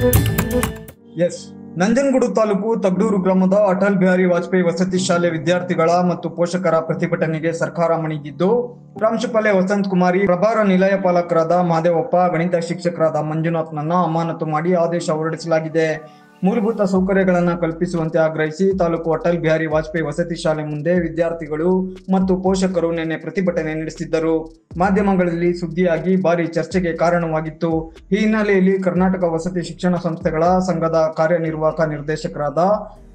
S Nanjangud taluk Tagadur ಗ್ರಾಮದ ಅಟಲ್ ಬಿಹಾರಿ ವಾಜಪೇಯಿ ವಸತಿ ಶಾಲೆ ವಿದ್ಯಾರ್ಥಿಗಳ ಮತ್ತು ಪೋಷಕರ ಪ್ರತಿಭಟನೆಗೆ ಸರ್ಕಾರ ಮಣಿದಿದ್ದು, ಪ್ರಾಂಶುಪಾಲೆ ವಸಂತ ಕುಮಾರಿ, ಪ್ರಭಾರ ನಿಲಯ ಪಾಲಕರಾದ ಮಹದೇವಪ್ಪ, ಗಣಿತ ಶಿಕ್ಷಕರಾದ ಮಂಜುನಾಥ್ನನ್ನ ಅಮಾನತು ಮಾಡಿ ಆದೇಶ ಹೊರಡಿಸಲಾಗಿದೆ. ಮೂಲಭೂತ ಸೌಕರ್ಯಗಳನ್ನು ಕಲ್ಪಿಸುವಂತೆ ಆಗ್ರಹಿಸಿ ತಾಲೂಕು ಅಟಲ್ ಬಿಹಾರಿ ವಾಜಪೇಯಿ ವಸತಿ ಶಾಲೆ ಮುಂದೆ ವಿದ್ಯಾರ್ಥಿಗಳು ಮತ್ತು ಪೋಷಕರು ನಿನ್ನೆ ಪ್ರತಿಭಟನೆ ನಡೆಸಿದ್ದರು. ಮಾಧ್ಯಮಗಳಲ್ಲಿ ಸುದ್ದಿಯಾಗಿ ಭಾರಿ ಚರ್ಚೆಗೆ ಕಾರಣವಾಗಿತ್ತು. ಈ ಹಿನ್ನೆಲೆಯಲ್ಲಿ ಕರ್ನಾಟಕ ವಸತಿ ಶಿಕ್ಷಣ ಸಂಸ್ಥೆಗಳ ಸಂಘದ ಕಾರ್ಯನಿರ್ವಾಹಕ ನಿರ್ದೇಶಕರಾದ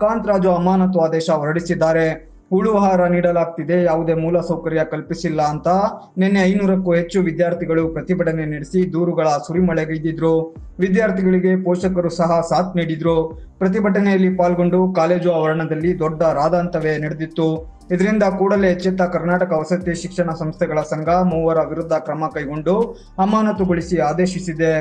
ಕಾಂತರಾಜು ಅಮಾನತು ಆದೇಶ ಹೊರಡಿಸಿದ್ದಾರೆ. ಉಳುವಾಹಾರ ನೀಡಲಾಗ್ತಿದೆ, ಯಾವುದೇ ಮೂಲ ಸೌಕರ್ಯ ಕಲ್ಪಿಸಿಲ್ಲ ಅಂತ ನಿನ್ನೆ 500ಕ್ಕೂ ಹೆಚ್ಚು ವಿದ್ಯಾರ್ಥಿಗಳು ಪ್ರತಿಭಟನೆ ನಡೆಸಿ ದೂರುಗಳ ಸುರಿಮಳೆಗೈದಿದ್ರು. ವಿದ್ಯಾರ್ಥಿಗಳಿಗೆ ಪೋಷಕರು ಸಹ ಸಾಥ್ ನೀಡಿದ್ರು. ಪ್ರತಿಭಟನೆಯಲ್ಲಿ ಪಾಲ್ಗೊಂಡು ಕಾಲೇಜು ಆವರಣದಲ್ಲಿ ದೊಡ್ಡ ರಾದಾಂತವೇ ನಡೆದಿತ್ತು. ಇದರಿಂದ ಕೂಡಲೇ ಎಚ್ಚೆತ್ತ ಕರ್ನಾಟಕ ವಸತಿ ಶಿಕ್ಷಣ ಸಂಸ್ಥೆಗಳ ಸಂಘ 3 ವಿರುದ್ಧ ಕ್ರಮ ಕೈಗೊಂಡು ಅಮಾನತುಗೊಳಿಸಿ ಆದೇಶಿಸಿದೆ.